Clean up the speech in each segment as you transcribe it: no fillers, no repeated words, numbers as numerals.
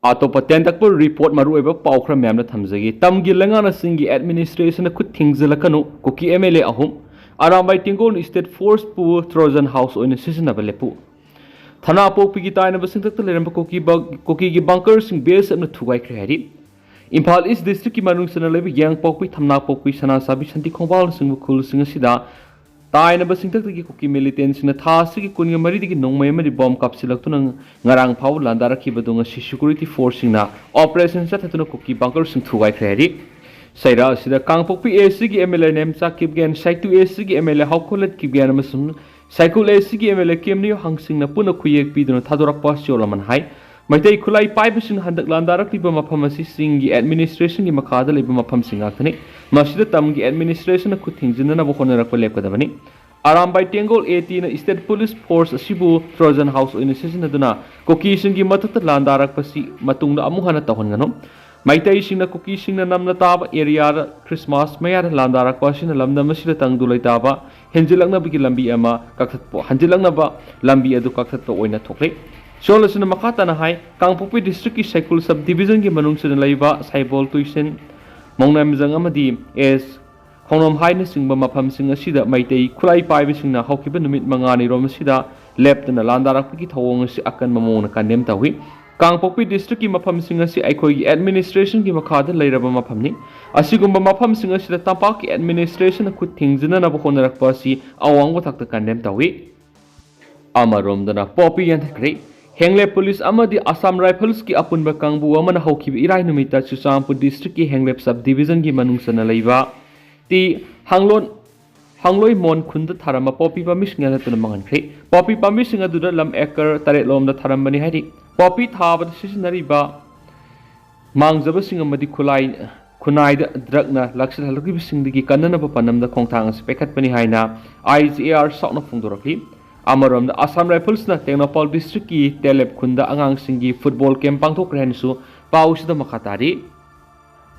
अतोप तेंतक रिपोर्ट मरुब पाखर मैम थमजगी तमगी लेंगाना सिंगी एडमिनिस्ट्रेशन खुद थिंगजलकनु कुकी MLA अहुम अरामबाई टिंगोन स्टेट फोर्स पु ट्रोजन हाउस ओइन सिजनब लेपु थना पोपी की तायनब सिंगतक लेरंब कुकी की बंकर सिंग बेस अपना थुगाइख्रे हैरी इम्फाल ईस्ट डिस्ट्रिक्ट की मनुंग सना लेब यांग पोपी थमना पोपी सना साबी संति खोबाल सिंग खुल सिंग सिदा तायनब सिंगतक की कुकी मिलिटेंट सिंग था सिगी कुनिग मरी दिगी नोंगमय मरि bomb कापसिलक्तुन ngarang phau landaraki badunga si security force singna operation sathatuna kuki bunker sing thugai khari saira sida kangpokpi AC gi MLA nem cha kibgen saitu AC gi MLA hawkholat kibgen amasung saikul AC gi MLA kemni hangsingna puna khuyek piduna thadorak pas cholaman hai maitai khulai paibising handak landarak liba mafam asi singi administration gi makada liba mafam singa thani masida tamgi administration na khuthingjina na bokhonara ko lepkadabani Arambai Tengol 18 State Police Force Sibu Trojan House in season aduna Koki Singi Matat Landarak Pasi Matunda Amuhana Tahongano Maitai Sina Koki Sina Namna Taba area Christmas Mayar Landarak Pasin Lamda Masila Tangdulaitaba Henjilangna Biki Lambi Ama Kakatpo Hanjilangna Ba Lambi Adu Kakatpo Oina Tokle Solasina Makatana High Kangpopi District Cycle Subdivision Gimanung Laiba Saibol Tuisin Mongnam Zangamadi is Honom Haina Singba Mapam Sing Sida Maitei Kulai Pai Singna Hokiba Numit Mangani Romasida left in the Landaraki Tawong Akan Mamona Kanem Tawi Kangpopi District Mapam Singasi Aikoi administration Gimakada Lairaba Mapamni Asigumba Mapam Singasida Tapaki administration could things in an Abohonarak Pasi Awang Watak Kanem Tawi Amarom Dana Poppy and Grey Hengle Police Amadi Assam Rifles ki Apun Bakangbu Woman Hoki Irai Numita Susampu District Hengle Subdivision Gimanungsana Laiva Ti hangloi mon khunda tharama poppy pamis ngala tuna mangan khre poppy pamis singa duda lam ekar taret lom da tharam bani haidi poppy thaba sisinari ba mangjaba singa madi khunai da dragna lakshal halki bising digi kanana ba panam da khongthang spekat bani haina IGR sokna phungdorakli amarom da Assam Rifles na Tengnapal district ki telep khunda angang singi football camp pangthok rensu paus da makhatari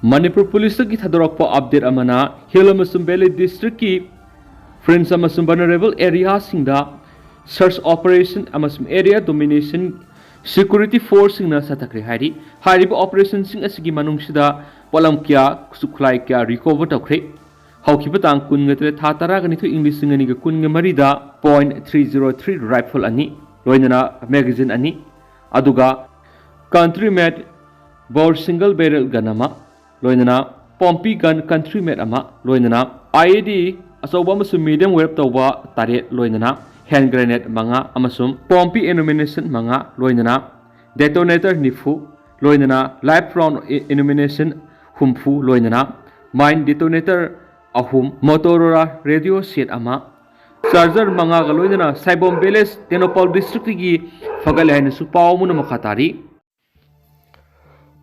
Manipur Police की थदरकपा update अमना हिल अमसुम बेले district की friends अमसुम vulnerable area सिंगदा search operation अमसुम area domination security force सिंगना सतकरे हारी हारिबा ऑपरेशन सिंग असगी मनुंगसिदा पलम क्या सुखलाई क्या रिकवर तखरे हौखिबा तांग कुनगतरे था तरागनिथु इंग्लिश सिंगनी ग कुनग मरिदा .303 राइफल अनि लोइनना मैगजीन अनि अदुगा country made bore single barrel गनमा लोइनना पोम्पी गन कंट्री मेड अमा लोइनना IED अचौबा अमसुम मीडियम वेब तौबा तारे लोइनना हैंड ग्रेनेड मंगा अमसुम पोम्पी एनुमिनेशन मंगा लोइनना डेटोनेटर निफु लोइनना लाइफ राउंड एनुमिनेशन हुमफु लोइनना माइन डेटोनेटर अहुम मोटोरोला रेडियो सेट अमा चार्जर मंगा ग लोइनना साइबोम विलेज टेनोपल डिस्ट्रिक्ट की फगल हैनसु पाव मुन मखातारी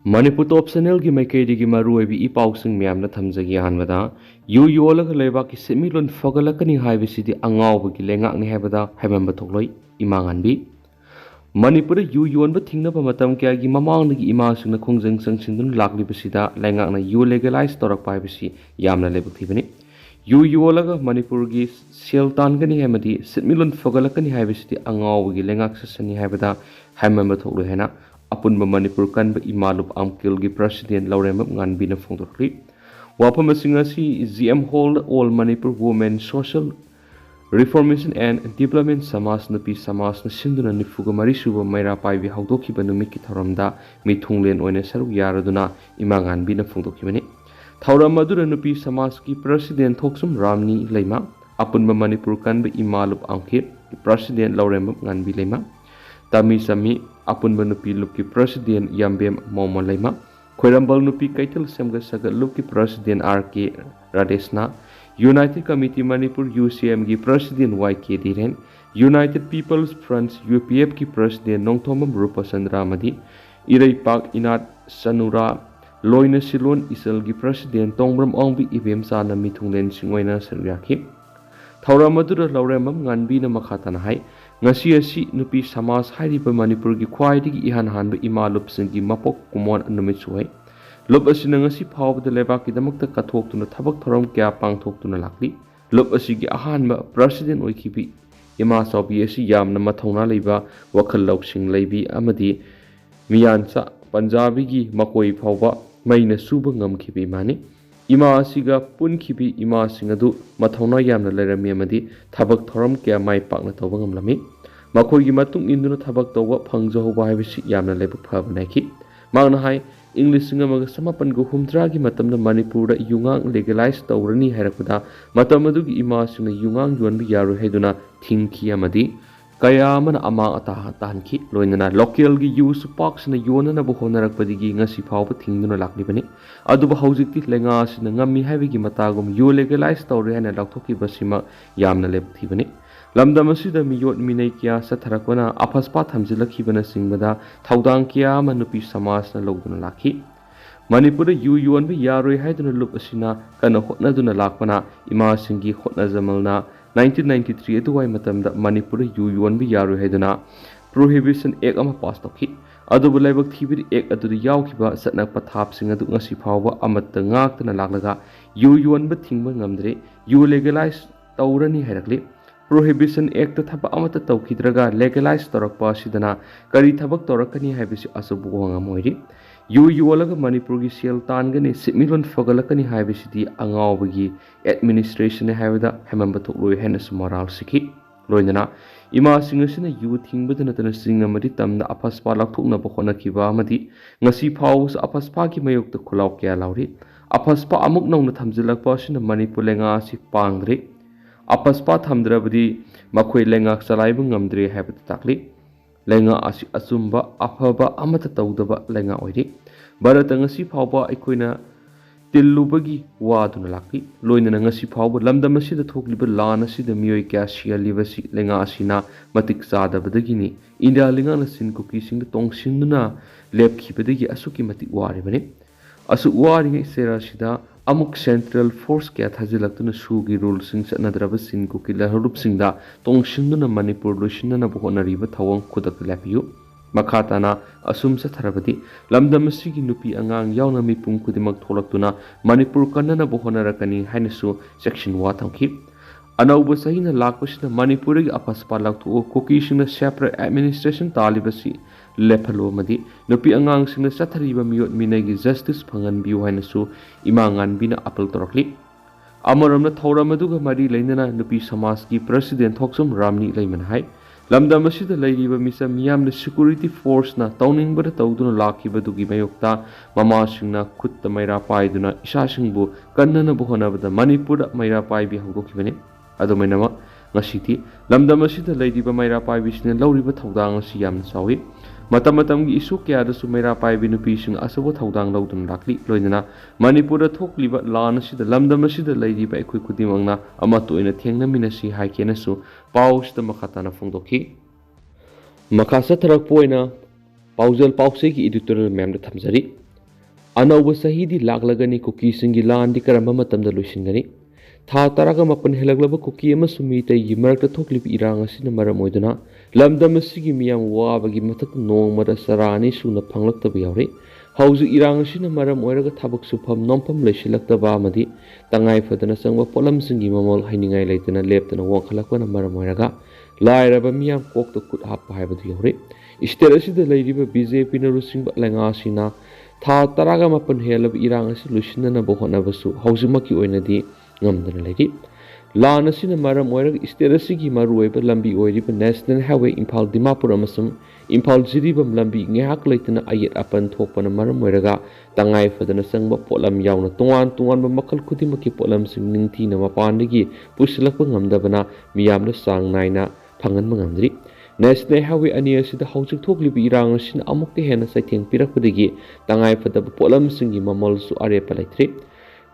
Manipur top channel ki maikei gi maru ebi I pausing myam na thamjagi hanbada yu yolag leba ki semilon fogalakani haibisi di angau gi lengak ni haibada haimamba thokloi imangan bi Manipur yu yon ba thingna ba matam kya gi mamang gi ima sungna khongjang sangsindun lakli bisida lengak na yu legalize torak pai bisi yamna lebuk thibani yu yolag Manipur gi seltan gani haimadi semilon fogalakani haibisi di angau gi lengak sasani haibada haimamba thokloi hena Apun Manipur kan ba imalup amkil gi president Laurem ngan bina phongdokli wapam singasi GM hold all Manipur women social reformation and development samas napi samas na sinduna nifuga mari suba maira pai bi hawdoki banumi ki thoramda mithunglen oine saru yaraduna imangan bina phongdoki bani thoram madura nupi samas ki president thoksum ramni leima apun Manipur kan ba imalup amkil president Laurem ngan bi leima Tami sami apun nupi luki president Yambem Momo Lema Khoirambal nupi kaital semga saga luki president RK Radesna United Committee Manipur UCM ki president YK Diren United People's Front UPF ki president Nongthomam Rupasandra Madi Irai Pak Inat Sanura Loina Silon Isal ki president Tongbram Ongbi Ibem Sana Mithunglen Singoina Saryaki Thauramadura Lauremam Nganbi na makhatana hai ngasi asi nupi samas hairiba Manipur gi khwaidigi ihan hanba imalup singi mapok kumon numit suai lob asina ngasi phawbda lebak ki damakta kathok tuna thabak thoram kya pangthok tuna lakli lob asigi ahanba president oikibi ima sobi asi yamna mathona leiba wakhal loksing leibi amadi miyansa Punjabi मकोई फाउबा मैना सूब ngमखिबि मानि इमा असिगा पुनखिबि इमा सिंगदु मथौना यामना लेरमि अमदि थबक theorem क्या माइ पाकना तौबा ngमलमि मखोइगी मतुंग इंदुना थबक तौबा फंगजहौबा हाइबिसि यामना लेबु फबनाखि मागना high English सिंगमग समापन गु हुमद्रागी मतमना मणिपुर युंगांग लेगलाइज तौरनी हैरकदा मतमदुगी इमा सिंग युंगांग योनबि यारु हैदुना थिंगखि अमदि कयामना अमा अता तानखि लोइनना लोकल गी यूस पाक्सना योनना बु होनरकपदिगी ngasi फावब थिंगदुना लाक्लिबनि अदुबा हौजिकति लेंगा सिना ngami हाइबिगी मतागुम यो लेगलाइज तौरे हैना लाक्थोकि बसिमा यामना लेबथिबनि लमदम असिदा मियोट मिनै क्या सथरकना अफस्पा थमजिलखिबना सिंगबदा थौदांग क्या मनुपि समाजना लौदुना लाखि मणिपुर यू योनबि यारोय हाइदुना लुप असिना कना होटनादुना लाकपना इमा सिंगी होटना जमलना 1993 अदुवाई मतमदा मणिपुर यू योनबि यारोय हाइदुना प्रोहिबिशन एक्ट अमा पास तौखि अदुबु लाइबक थिबिरि एक्ट अदुदा यावखिबा सतना पथापसिंग अदु ngasi फावबा अमत्ता ngaktana लाक्लगा यू योनबि थिंगबा ngamdre यू लेगलाइज तौरनी हरकले प्रोहिबिशन एक्ट थबक अमता तौखिद्रगा लेगलाइज तौरकपा असिदना करी थबक तौरकनी हाइबिसि असुबु वंगमोइरि यू योलग मणिपुर की सेल तानगनी सिमिलन फगलकनी हाइबिसिदि अंगावबगी एडमिनिस्ट्रेशन हाइबदा हेमंब थोक्लोय हेन सुमराल सिखि लोइनना इमा सिंगसिना यू थिंगबदना तन सिंगमदि तमना अफस्पा लाक्थोकना बखोनखिबा अमदि ngasi फावस अफस्पा की मयुक्त खुलाव क्या लाउरि अफस्पा अमुक नौना थमजिलकपा असिना मणिपुर लेंगा असि पांगद्रे अफस्पा थमद्रबदि मखोय लेंगाक चलाइबु ngमद्रे हाइबद ताक्लि लेंगा असि अचुम्बा अफबा अमता तौदबा लेंगा ओइरि भारत ngasi फावबा अखोइना तिल्लुबगी वादुना लाक्लि लोइनना ngasi फावबा लमदम असिदा थोक्लिबा लान असिदा मियोय क्या सियालिबसि लेंगा असिना मतिक चादबदगिनि इंडिया लिंगाना सिन कुकी सिंग तोंगसिन्दुना लेपखिबदगी असुकी मतिक वारिबनि असु वारिङै सेरासिदा अमुक सेंट्रल फोर्स क्या थाजिलक्तुना सुगी रूल सिंग सनद्रब सिन cookie लहरुप सिंगदा तोंगसिन्दुना Manipur लुसिन्दना बहोनरिबा थवंग खुदक लेपियु मखाताना assume सथरबदि लमदम सिगी नुपी अंगांग यावना मिपुम खुदिमक थोलक्तुना Manipur कन्नना बहोनरकनी हाइनसु section 1 थंखि अनौब Sahina लाक्पसिना Manipur की अपस्पा लाक्थो कुकी सिंगना सेपरेट एडमिनिस्ट्रेशन तालिबसि लेफलो मदि नुपी अंगांग सिंगना सथरिबा मियोट मिनैगी जस्टिस फंगनबियु हाइनसु इमांगानबिना अपील तोरकलि अमरमना थौरमदुगा मरि लैनना नुपी समाज की प्रेसिडेंट थोक्सम रामनी लैमन हाइ लमदम असिदा लैरिबा मिसम मियामना सिक्युरिटी फोर्सना तौनिंगबदा तौदुना लाखिबदुगी मयोक्ता ममासिंगना खुत्त मैरा पाइदुना इसासिंगबु कन्नना बहोनबदा मणिपुर मैरा पाइबि हौदोखिबने अदुमैनमा ngasi lamdam asida laidiba maira paibisina lauriba thaudang asi yamna sawi matam-matamgi isu kya da maira paibi nupi sing asabo thaudang laudun lakli loinana manipura thokliba lan asida lamdam asida laidiba ekhui kudimangna ama toina thengna minasi haikena su pausda makhatana phongdokhi makasa tharak poina paujal pause ki editorial mem da thamjari anauba sahidi laklagani kuki singi lan di karamba matamda luisingani था तरागा मपन हेलगलब cookie Sumeet मरक थोक्लिब इरांग मरम ओइदुना लमदम असिगी मियाम वाबगी मथक नोंगमदा सरानी सुना फंगलक्तब यावरे हौजु इरांग मरम ओइरगा थबक सुफम नोंफम लेसिलक्तबा अमदि तंगाई फदना संग pollen सिंगी ममल हाइनिंगाई लेतना लेपतना वंखलकपना मरम ओइरगा लाइरबा मियाम कोक्त खुद हाप हाइबदु यावरे state असिदा लैरिबा BJP न रुसिंग लंगा सिना था तरागा मपन हेलब इरांग असि लुसिनना बहोनबसु हौजुमकी ओइनदि ngamdana lagi lan asina maram oirag state asigi maruoiba lambi oiriba national highway imphal dimapur amasum imphal jiribam lambi ngehak leitana ayet apan thokpana maram oiraga tangai fadana sangba polam yauna tongan ba makal khudimaki polam sing ningthina mapandagi pusilakpa ngamdabana miyamna sang naina phangan mangamdri national highway ani asida haujik thoklibi irang asina amukte hena saitheng pirakpadagi tangai fadaba polam singi mamal su arepa laithri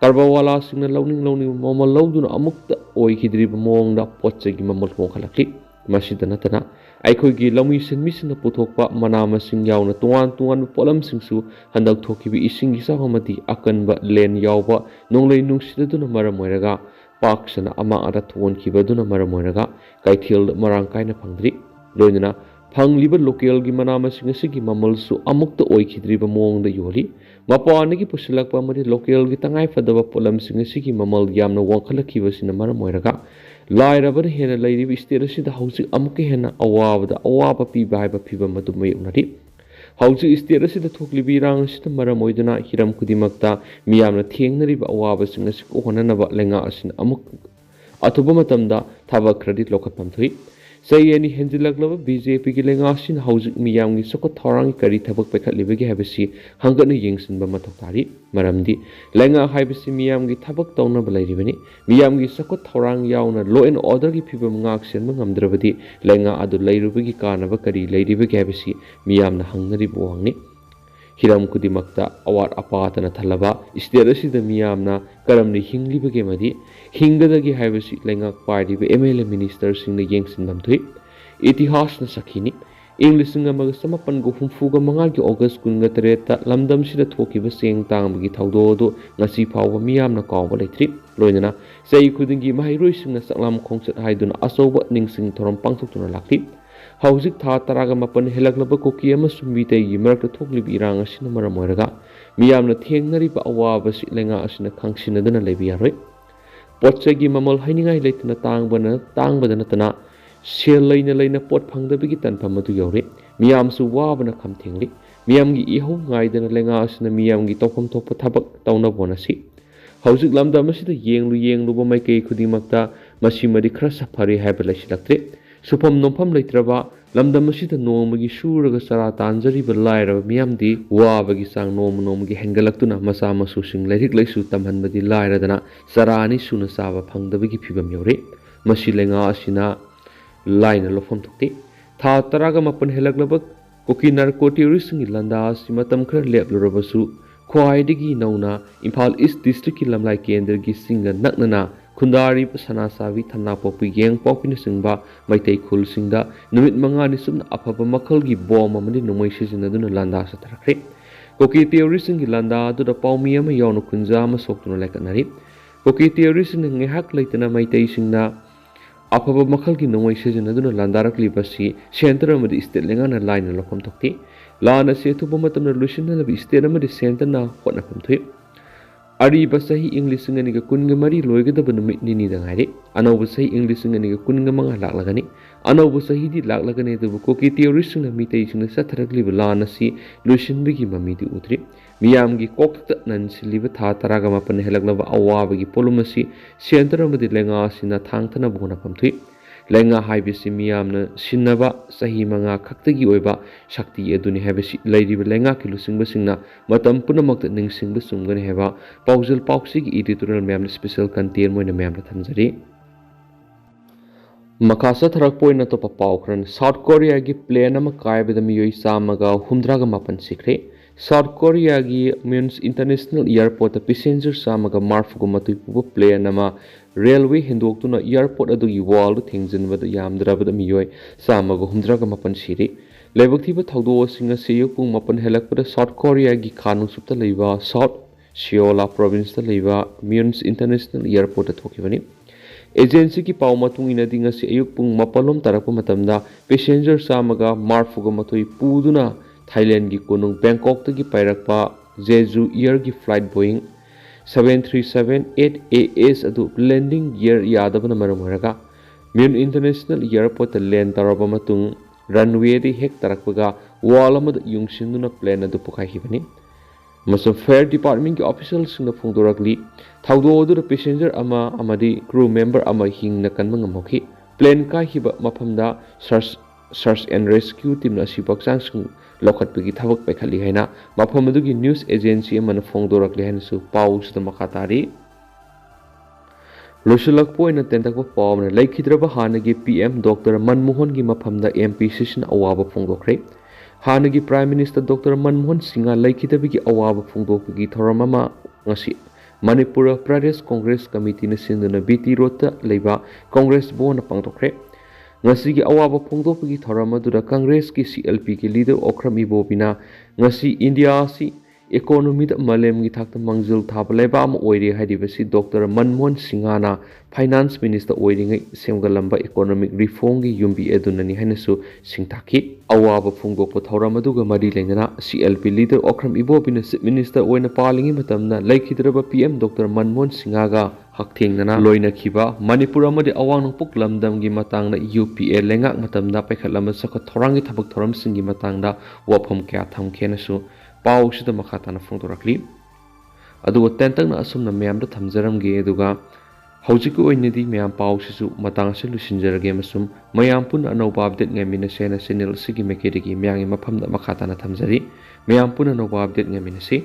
Karbawala singna launing momal lauduna amukta oikidriba mongda potchagi mamal wongkhalakli masida natana aikoigi lami senmisina puthokpa manama sing yauna tuan polam singsu handak thokibi isingi sahamati akanba len yawba nonglei nungsidaduna maramoiraga paksana ama ada thon kibaduna maramoiraga kaithil marang kaina phangdri loinana fangliba local gi manama sing asigi mamalsu amukta oikidriba mongda yoli mapawani pusilakpa amadi local gi tangai fadaba polam sing asigi mamal yamna wangkhalakibasina maramoiraga lairabana hena lairibi state asida hausi amuke hena awabada awaba piba haiba piba madu mayunari Hauji state asida thoklibi rang asida maram oiduna hiram kudimakta miyamna thengnariba awabasing asi kohonanaba lenga asin amuk atuba matamda thaba credit lokatpam thui sayani henjilaklaba BJP ki lenga asin hauji miyamgi soko thorang kari thabak pekhatlibagi habisi hangana yengsinba mathok tari maramdi lenga haibisi miyamgi thabak tawnaba lairibani miyamgi soko thorang yauna law and order gi phibam ngak senba ngamdrabadi lenga adu lairubagi kanaba kari lairibagi habisi miyamna hangnari buwangni hiram kudimakta awat apatana thalaba state asida miyamna karamni hinglibage madi hingadagi haibasi lengak party be MLA minister singna yengsinbam thui itihas na sakhini English nga mag samapan go humfuga mangal ki August kunga tereta lamdam sida thokiba seng tangbagi thawdo do ngasi phawba miyamna kawba leitri loinana sei khudingi mahairoi singna saklam khongsat haiduna asoba ningsing thoram pangthokuna lakti Hauzik tha taraga mapan helaklaba Kuki amasung mitaygi marakta thoklib irang asina maram oiraga miyamna thengnariba awaba si lenga asina khangsinaduna leibi yaroi potchagi mamal hainingai leitna tangbada natana sel leina pot phangdabigi tanpham adu yore miyamsu wabana khamthengli miyamgi ihau ngaidana lenga asina miyamgi tokham thokpa thabak tawna bonasi hauzik lamda masida yenglu ba maikei khudimakta masimadi khara safari haiba laisilaktre Supam nompham leitraba lamdam asida nomagi shuraga sara tanjariba lairaba miyamdi wabagi sang nomagi hengalaktuna masa masu sing lairik laisu tamhanbadi lairadana sarani suna saba phangdabagi phibam yore masi lenga asina laina lofam thokti tha taraga mapan helaklaba Kuki narcotics ngi landa asi matam khar leplurabasu khwaidigi nauna Imphal East District ki lamlai kendra gi singa naknana Kundari pasana savi thana popi yeng popina singba maitai khul singda numit manga ni sumna aphaba makhal gi bom amani numai sijina duna landa sa tarakre Kuki theory singi landa du da paumi ama yawnu kunja ma soktuna lekanari Kuki theory singi ngehak leitana maitai singna aphaba makhal gi numai sijina duna landarak libasi center amadi state lengana line lokham thokti lana se thuba matamna lusinna labi state amadi center na hotna pham thui Ari basahi English ngani ga kunga mari loigada banumit nini dangari anau basahi English ngani ga kunga manga laklagani anau basahi di laklagani du Kuki theory singna mitai singna satharakli balana si lusin bigi mamidi utri miyam gi kokta nan siliba tha taraga mapan helaklaba awabagi polumasi center amadi lenga sina thangthana buna pamthui lenga haibisi miyamna sinaba sahi manga khaktagi oiba shakti aduni haibisi lairiba lenga ki lusingba singna matam punamakta ningsingba sumgani heba paujal pauksi gi editorial ma'am special content moina ma'am thamjari makasa tharak poina to paukran South Korea gi plane ama kaibada miyoi samaga humdraga mapan sikre South Korea gi means international airport passenger samaga marfugo matui puba plane ama railway hindoktuna airport adugi wall thingjinbada yamdrabada miyoi samaga humdraga mapan siri lebaktiba thawdo singa seyupung mapan helakpada South Korea gi kanu supta leiba South Seoul province leiba means international airport thokibani agency ki pau matung ina dinga se ayuk pung mapalom tarakpa matamda passenger samaga marfuga matoi puduna Thailand gi konung Bangkok tagi pairakpa Jeju Air gi flight Boeing 737-8AS adu landing gear yadabana maramaraga Mun International Airport land taraba matung runway di hek tarakpaga wall amada yungsinduna plane adu pukhahibani Masam Fair Department ki officials singna phongdorakli thawdo odu passenger ama amadi crew member ama hingna kanma ngamokhi plane ka hiba maphamda search and rescue team na sibaksang sing lokhatpagi thabak pekhali haina mafam adugi news agency amana phongdorakli haina su pau sida makatari losulak poina tentakpa pawna laikhidraba hanagi PM Dr. Manmohan gi maphamda MP session awaba phongdokre Hanagi Prime Minister Dr. Manmohan Singha laikhitabigi awaba phongdokpagi thoramama ngasi Manipura Pradesh Congress Committee na sinduna BT Road ta leiba Congress bona pangtokre ngasi gi awaba phongdokpagi thorama dura Congress ki CLP ki leader Okram Ibobina ngasi India si economy मालेम की थाक मंजिल थाब लेबाम ओइरे हाइदिबसी doctor Manmohan सिंगाना finance minister ओइरिंगै सेमगलंबा इकोनॉमिक रिफॉर्म की युम्बी एदुननी हाइनसु सिंगथाखि अवाब फुंगदोकप थौरम अदुगा मरी लेंगना सीएलपी लीडर ओख्रम इबोबिन चीफ मिनिस्टर ओइना पालिंगी मतमना लेखिद्रबा पीएम डॉक्टर मनमोहन सिंगागा हकथेंगना लोइनखिबा मणिपुर अमदि अवांग नोंगपुक लमदम की मतंगना यूपीए लेंगाक मतमना पैखलम सख थौरांगी थबक थौरम सिंगी मतंगदा वाफम क्या थमखेनसु पाउसिदा मखाताना फोंदोरक्ली अदुगा तेंतंगना असुमना म्यामदा थमजरमगे अदुगा हौजिक ओइनदि म्याम पाउसिसु मतंग से लुसिनजरगे मसुम मयाम पुन अनौबा अपडेट ngeminase चैनल सिगी मेकेडिगी म्यांगी मफमदा मखाताना थमजरी मयाम पुन अनौबा अपडेट ngeminase